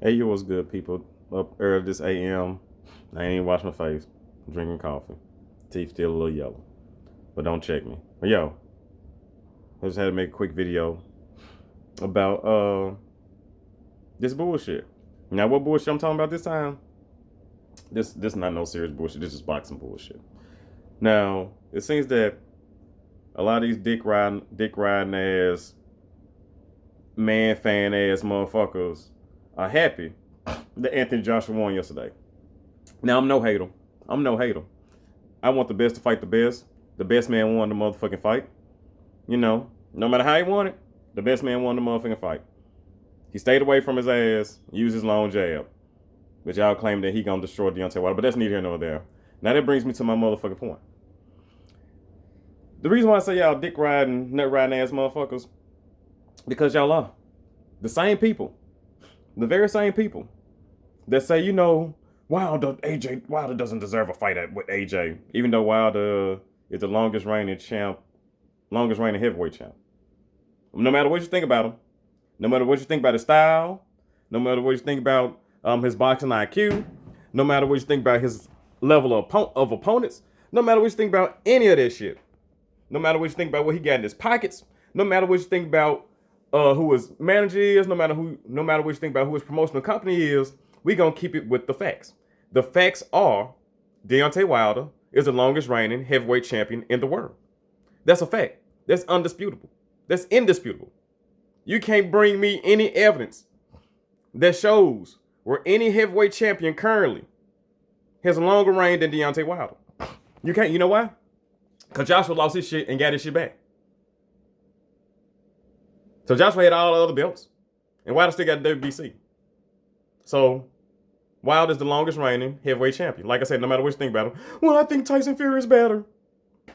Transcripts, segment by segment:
Hey, yo, what's good, people? Up early this AM. I ain't even washed my face. Drinking coffee. Teeth still a little yellow. But don't check me. But yo, I just had to make a quick video about this bullshit. Now, what bullshit I'm talking about this time? This not no serious bullshit. This is boxing bullshit. Now, it seems that a lot of these dick riding ass, man fan ass motherfuckers are happy that Anthony Joshua won yesterday. Now, I'm no hater. I'm no hater. I want the best to fight the best. The best man won the motherfucking fight. You know, no matter how he won it, the best man won the motherfucking fight. He stayed away from his ass, used his long jab, which y'all claim that he gonna destroy Deontay Wilder, but that's neither here nor there. Now that brings me to my motherfucking point. The reason why I say y'all dick riding, nut riding ass motherfuckers, because y'all are the same people, the very same people that say, Wilder doesn't deserve a fight with AJ, even though Wilder is the longest reigning heavyweight champ. No matter what you think about him, no matter what you think about his style, no matter what you think about his boxing IQ, no matter what you think about his level of opponents, no matter what you think about any of that shit, no matter what you think about what he got in his pockets, no matter what you think about who his manager is, no matter what you think about who his promotional company is, we gonna keep it with the facts. The facts are Deontay Wilder is the longest reigning heavyweight champion in the world. That's a fact. That's undisputable. That's indisputable. You can't bring me any evidence that shows where any heavyweight champion currently has a longer reign than Deontay Wilder. You can't. You know why? Because Joshua lost his shit and got his shit back. So Joshua had all the other belts, and Wilder still got the WBC. So Wilder's the longest reigning heavyweight champion. Like I said, no matter what you think about him. Well, I think Tyson Fury is better.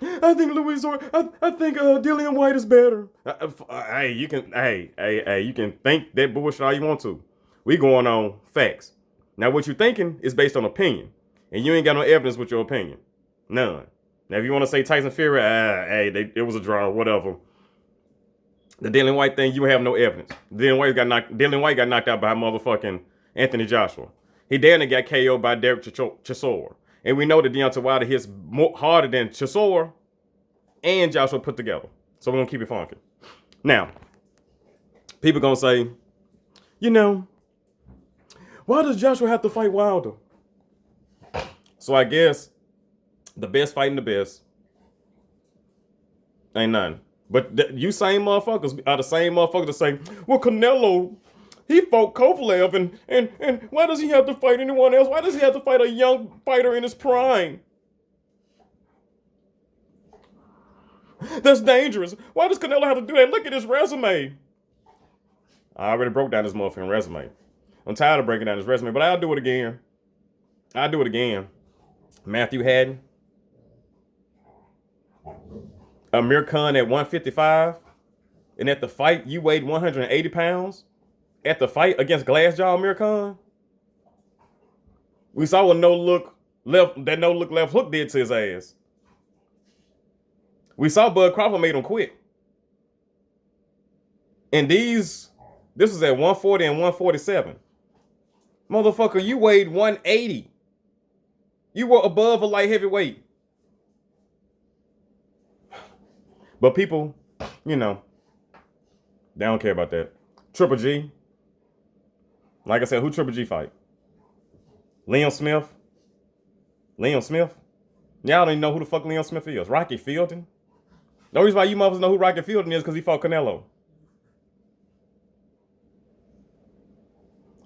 I think I think Dillian White is better. You can think that bullshit all you want to. We going on facts. Now, what you thinking is based on opinion, and you ain't got no evidence with your opinion. None. Now, if you want to say Tyson Fury, it was a draw, whatever. The Dillian White thing, you have no evidence. Dillian White got knocked out by motherfucking Anthony Joshua. He damn near got KO'd by Derek Chisora. And we know that Deontay Wilder hits harder than Chisora and Joshua put together. So we're going to keep it funky. Now, people going to say, why does Joshua have to fight Wilder? So I guess the best fighting the best ain't none. But you same motherfuckers are the same motherfuckers that say, well, Canelo, he fought Kovalev, and why does he have to fight anyone else? Why does he have to fight a young fighter in his prime? That's dangerous. Why does Canelo have to do that? Look at his resume. I already broke down his motherfucking resume. I'm tired of breaking down his resume, but I'll do it again. Matthew Haddon. Amir Khan at 155. And at the fight, you weighed 180 pounds. At the fight against Glassjaw Amir Khan. We saw what no look left hook did to his ass. We saw Bud Crawford made him quit. And this was at 140 and 147. Motherfucker, you weighed 180. You were above a light heavyweight. But people, they don't care about that. Triple G. Like I said, who Triple G fight? Liam Smith? Y'all don't even know who the fuck Liam Smith is. Rocky Fielding? The reason why you motherfuckers know who Rocky Fielding is because he fought Canelo.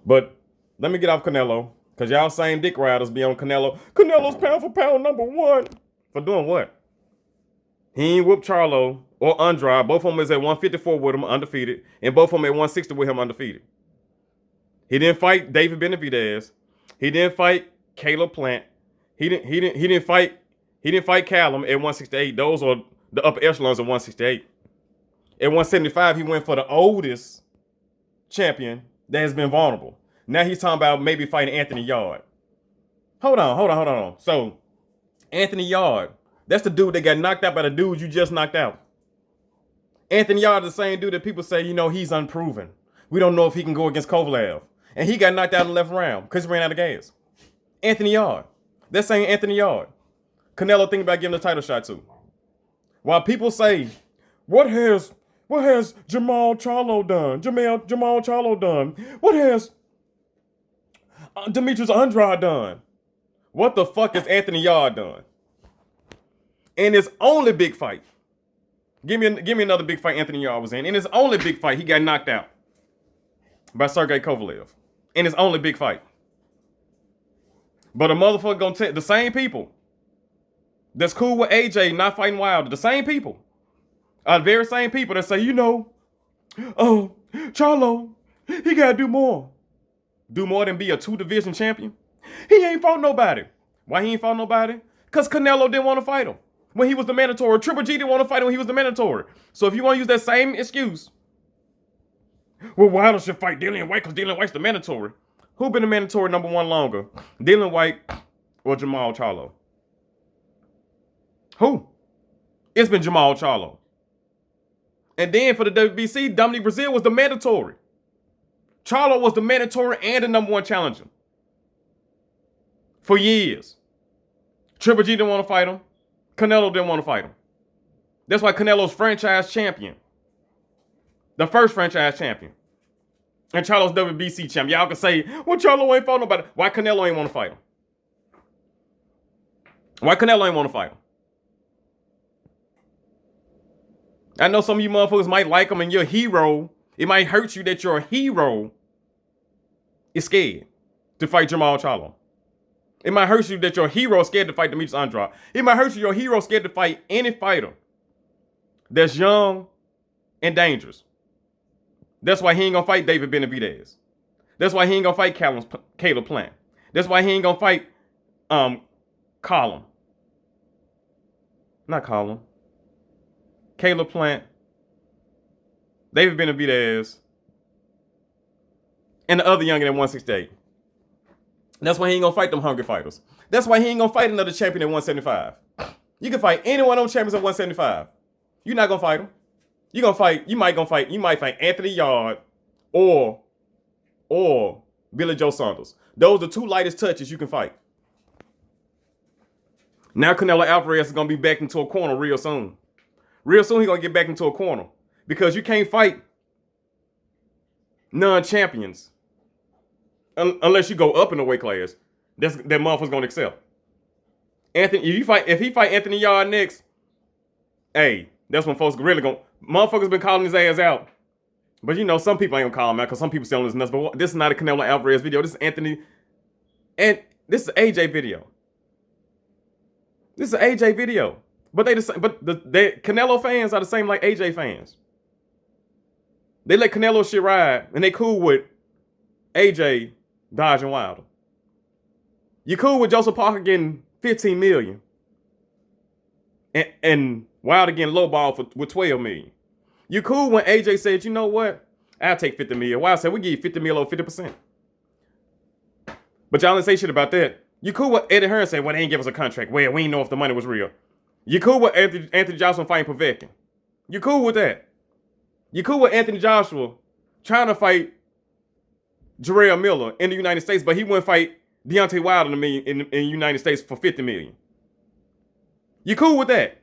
But let me get off Canelo, because y'all same dick riders be on Canelo. Canelo's pound for pound #1. For doing what? He ain't whooped Charlo or Andrade. Both of them is at 154 with him, undefeated. And both of them at 160 with him, undefeated. He didn't fight David Benavidez. He didn't fight Caleb Plant. He didn't fight Callum at 168. Those are the upper echelons of 168. At 175, he went for the oldest champion that has been vulnerable. Now he's talking about maybe fighting Anthony Yard. Hold on. So, Anthony Yard, that's the dude that got knocked out by the dude you just knocked out. Anthony Yard is the same dude that people say, he's unproven. We don't know if he can go against Kovalev. And he got knocked out in the 11th round because he ran out of gas. Anthony Yard. They're saying Anthony Yard. Canelo thinking about giving the title shot to. While people say, what has Jamal Charlo done? Jamal Charlo done? What has Demetrius Andrade done? What the fuck has Anthony Yard done? In his only big fight. Give me another big fight Anthony Yard was in. In his only big fight, he got knocked out by Sergey Kovalev. In his only big fight. But a motherfucker gonna tell the same people that's cool with AJ not fighting Wilder, the same people are the very same people that say, Charlo, he gotta do more. Do more than be a 2-division champion? He ain't fought nobody. Why he ain't fought nobody? Because Canelo didn't want to fight him when he was the mandatory. Triple G didn't want to fight him when he was the mandatory. So if you want to use that same excuse, well, Wilder should fight Dillian White because Dillian White's the mandatory. Who been the mandatory number one longer? Dillian White or Jamal Charlo? Who? It's been Jamal Charlo. And then for the WBC, Dominic Brazil was the mandatory. Charlo was the mandatory and the number one challenger. For years. Triple G didn't want to fight him. Canelo didn't want to fight him. That's why Canelo's franchise champion. The first franchise champion. And Charlo's WBC champ. Y'all can say, well, Charlo ain't fought nobody. Why Canelo ain't want to fight him? Why Canelo ain't want to fight him? I know some of you motherfuckers might like him and you're a hero. It might hurt you that you're a hero is scared to fight Jamal Charlo. It might hurt you that your hero is scared to fight Demetrius Andrade. It might hurt you your hero is scared to fight any fighter that's young and dangerous. That's why he ain't gonna fight David Benavidez. That's why he ain't gonna fight Caleb Plant. That's why he ain't gonna fight Caleb Plant, David Benavidez, and the other younger than 168. That's why he ain't gonna fight them hungry fighters. That's why he ain't gonna fight another champion at 175. You can fight any one of them champions at 175. You're not gonna fight them. You might fight Anthony Yard or Billy Joe Saunders. Those are the two lightest touches you can fight. Now Canelo Alvarez is gonna be back into a corner real soon. Real soon he's gonna get back into a corner. Because you can't fight non-champions unless you go up in the weight class. That motherfucker's gonna excel. If he fight Anthony Yard next, hey, that's when folks really gonna. Motherfuckers been calling his ass out. But some people ain't gonna call him out because some people selling this nuts. But this is not a Canelo Alvarez video. This is Anthony. And this is an AJ video. This is an AJ video. But the Canelo fans are the same like AJ fans. They let Canelo shit ride and they cool with AJ dodging Wilder. You cool with Joseph Parker getting $15 million. And Wilder getting lowballed with $12 million. You cool when AJ said, you know what? I'll take $50 million. Wilder said, we give you $50 million over 50%. But y'all didn't say shit about that. You cool with Eddie Hearn said, well, they ain't give us a contract. Well, we ain't know if the money was real. You cool with Anthony Joshua fighting Povetkin. You cool with that. You cool with Anthony Joshua trying to fight Jarrell Miller in the United States, but he wouldn't fight Deontay Wilder in the United States for $50 million. You cool with that?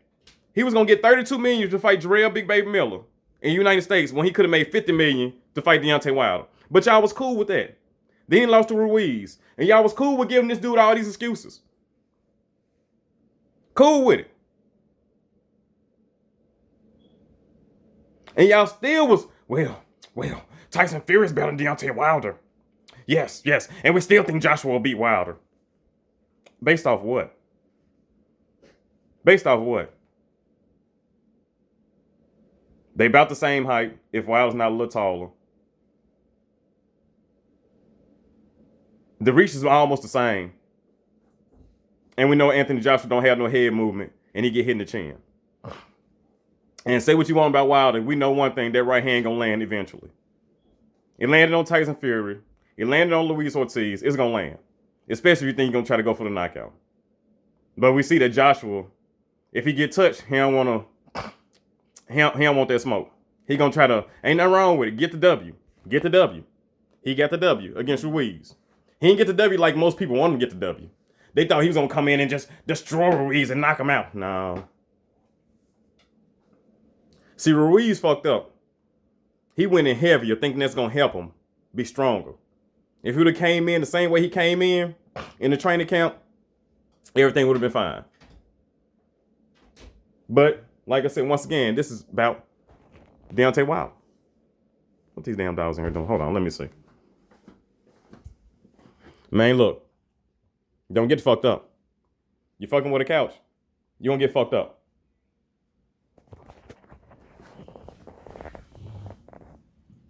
He was gonna get $32 million to fight Jarrell Big Baby Miller in the United States when he could have made $50 million to fight Deontay Wilder. But y'all was cool with that. Then he lost to Ruiz, and y'all was cool with giving this dude all these excuses. Cool with it. And y'all still was, well, Tyson Fury's better than Deontay Wilder. Yes. And we still think Joshua will beat Wilder. Based off what? Based off what? They about the same height if Wilder's not a little taller. The reach is almost the same. And we know Anthony Joshua don't have no head movement and he get hit in the chin. And say what you want about Wilder, we know one thing, that right hand gonna land eventually. It landed on Tyson Fury. It landed on Luis Ortiz. It's gonna land. Especially if you think you're gonna try to go for the knockout. But we see that Joshua, if he get touched, he don't want that smoke. He gonna try to, ain't nothing wrong with it. Get the W. He got the W against Ruiz. He didn't get the W like most people want him to get the W. They thought he was gonna come in and just destroy Ruiz and knock him out. No. See, Ruiz fucked up. He went in heavier, thinking that's gonna help him be stronger. If he would have came in the same way he came in the training camp, everything would have been fine. But like I said, once again, this is about Deontay Wilder. What these damn dogs in here doing? Hold on, let me see. Man, look. Don't get fucked up. You fucking with a couch, you gonna get fucked up.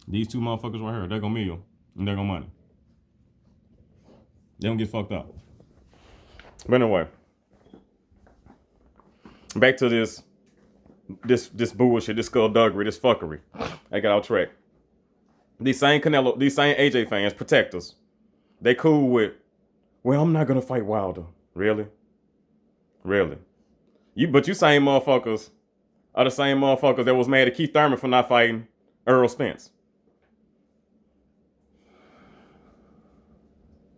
These two motherfuckers right here, they're gonna meal and they're gonna money. They don't get fucked up. But anyway, back to this bullshit, this skullduggery, this fuckery. I got off track. These same AJ fans, protectors, they cool with, well, I'm not gonna fight Wilder. Really? Really? But you same motherfuckers are the same motherfuckers that was mad at Keith Thurman for not fighting Errol Spence.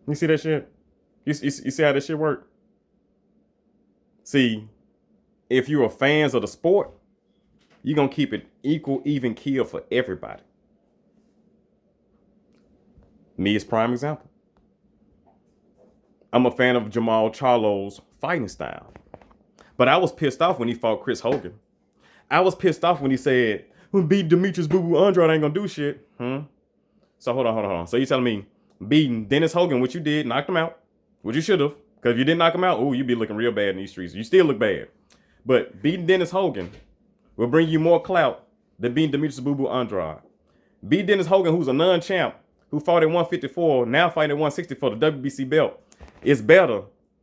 You see that shit? You see how that shit work? See, if you are fans of the sport, you're going to keep it equal, even kill for everybody. Me is prime example. I'm a fan of Jamal Charlo's fighting style. But I was pissed off when he fought Chris Hogan. I was pissed off when he said, when beat Demetrius Boo Boo Andrade ain't going to do shit. So hold on. So you telling me beating Dennis Hogan, which you did, knocked him out, which you should have. Because if you didn't knock him out, you'd be looking real bad in these streets. You still look bad. But beating Dennis Hogan will bring you more clout than beating Demetrius Boo Boo Andrade. Beat Dennis Hogan, who's a non-champ, who fought at 154, now fighting at 160 for the WBC belt, is better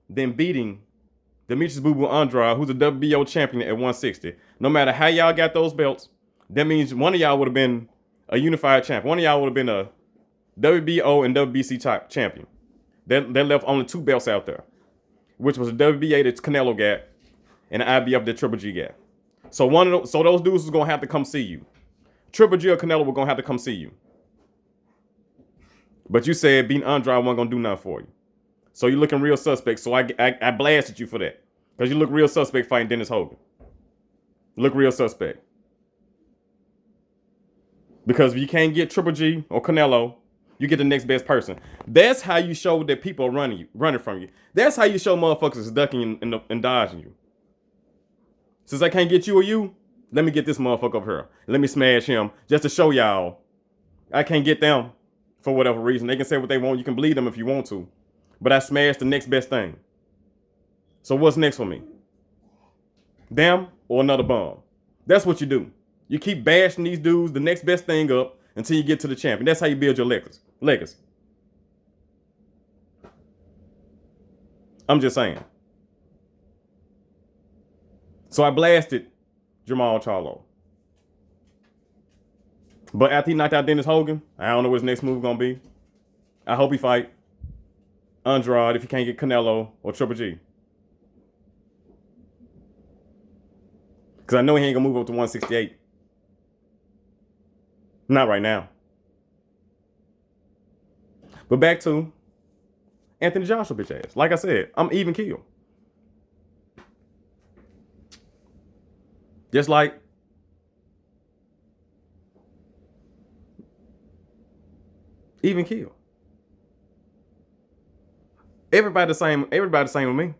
than beating Demetrius Boo Boo Andrade, who's a WBO champion at 160. No matter how y'all got those belts, that means one of y'all would have been a unified champ. One of y'all would have been a WBO and WBC type champion. That left only two belts out there, which was a WBA that Canelo got and an IBF that Triple G got. So those dudes was gonna have to come see you. Triple G or Canelo were gonna have to come see you. But you said beating Andrade wasn't gonna do nothing for you. So you're looking real suspect. So I blasted you for that. Because you look real suspect fighting Dennis Hogan. Look real suspect. Because if you can't get Triple G or Canelo, you get the next best person. That's how you show that people are running from you. That's how you show motherfuckers is ducking and dodging you. Since I can't get you or you, let me get this motherfucker up here. Let me smash him just to show y'all I can't get them for whatever reason. They can say what they want. You can bleed them if you want to. But I smashed the next best thing. So what's next for me? Them or another bomb? That's what you do. You keep bashing these dudes, the next best thing up, until you get to the champion. That's how you build your legacy. I'm just saying. So I blasted Jamal Charlo. But after he knocked out Dennis Hogan, I don't know what his next move gonna be. I hope he fight Andrade if he can't get Canelo or Triple G. Because I know he ain't gonna move up to 168. Not right now. But back to Anthony Joshua, bitch ass. Like I said, I'm even keel. Just like even keel. Everybody the same with me.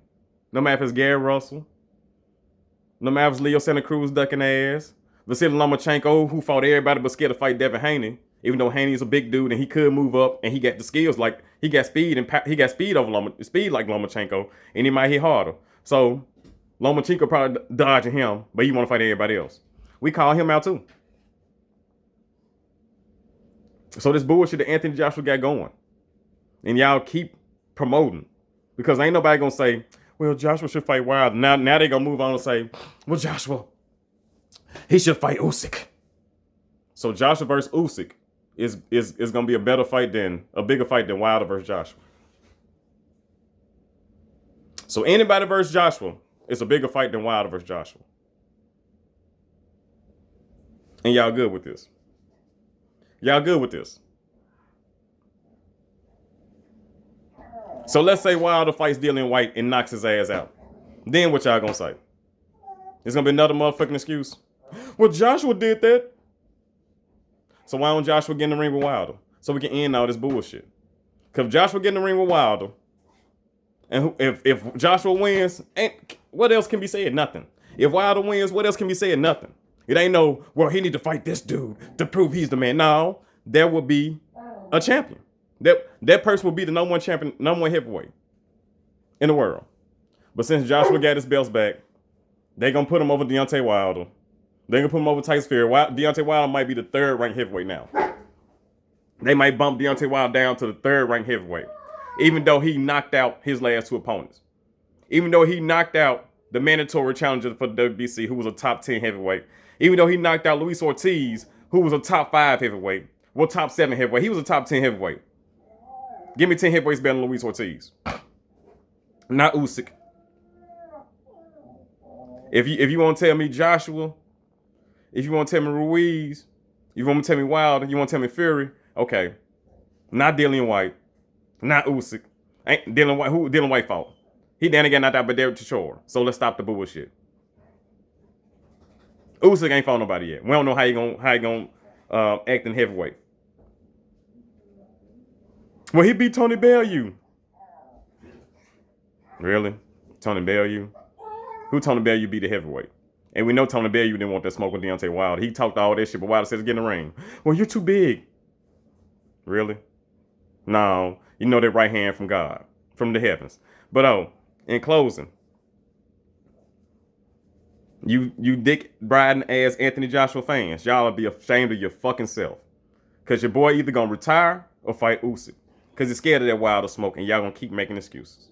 No matter if it's Gary Russell, no matter if it's Leo Santa Cruz ducking ass, Vasily Lomachenko, who fought everybody but scared to fight Devin Haney, even though Haney's a big dude and he could move up and he got the skills, like he got speed and he got speed like Lomachenko, and he might hit harder. So Lomachenko probably dodging him, but he want to fight everybody else. We call him out too. So this bullshit that Anthony Joshua got going, and y'all keep promoting, because ain't nobody gonna say, well, Joshua should fight Wilder. Now they gonna move on and say, well, Joshua, he should fight Usyk. So Joshua versus Usyk is gonna be a bigger fight than Wilder versus Joshua. So anybody versus Joshua is a bigger fight than Wilder versus Joshua. And y'all good with this? Y'all good with this? So let's say Wilder fights Dillian White and knocks his ass out. Then what y'all gonna say? It's gonna be another motherfucking excuse. Well, Joshua did that. So why don't Joshua get in the ring with Wilder? So we can end all this bullshit. Cause if Joshua get in the ring with Wilder, and if Joshua wins, what else can be said? Nothing. If Wilder wins, what else can be said? Nothing. It ain't no, well, he need to fight this dude to prove he's the man. No, there will be a champion. That person will be the number one champion, number one heavyweight in the world. But since Joshua got his belts back, they gonna put him over Deontay Wilder. They gonna put him over Tyson Fury. Deontay Wilder might be the third ranked heavyweight now. They might bump Deontay Wilder down to the third ranked heavyweight, even though he knocked out his last two opponents. Even though he knocked out the mandatory challenger for the WBC, who was a top 10 heavyweight. Even though he knocked out Luis Ortiz, who was a top 5 heavyweight. Well, top 7 heavyweight. He was a top 10 heavyweight. Give me 10 heavyweights better than Luis Ortiz. Not Usyk. If you want to tell me Joshua, if you want to tell me Ruiz, you want to tell me Wilder, you want to tell me Fury, okay. Not Dillian White. Not Usyk. Ain't Dillian White. Who Dillian White fought? He then got knocked out by Derek Chisora. So let's stop the bullshit. Usyk ain't fought nobody yet. We don't know how he gonna act in heavyweight. Well, he beat Tony Bellew. Really? Tony Bellew? Who Tony Bellew beat the heavyweight? And we know Tony Bellew didn't want that smoke with Deontay Wilder. He talked all that shit, but Wilder says get in the ring. Well, you're too big. Really? No. You know that right hand from God, from the heavens. But in closing, you dick riding ass Anthony Joshua fans, y'all will be ashamed of your fucking self. Cause your boy either gonna retire or fight Usyk. Cause he's scared of that Wilder smoke and y'all gonna keep making excuses.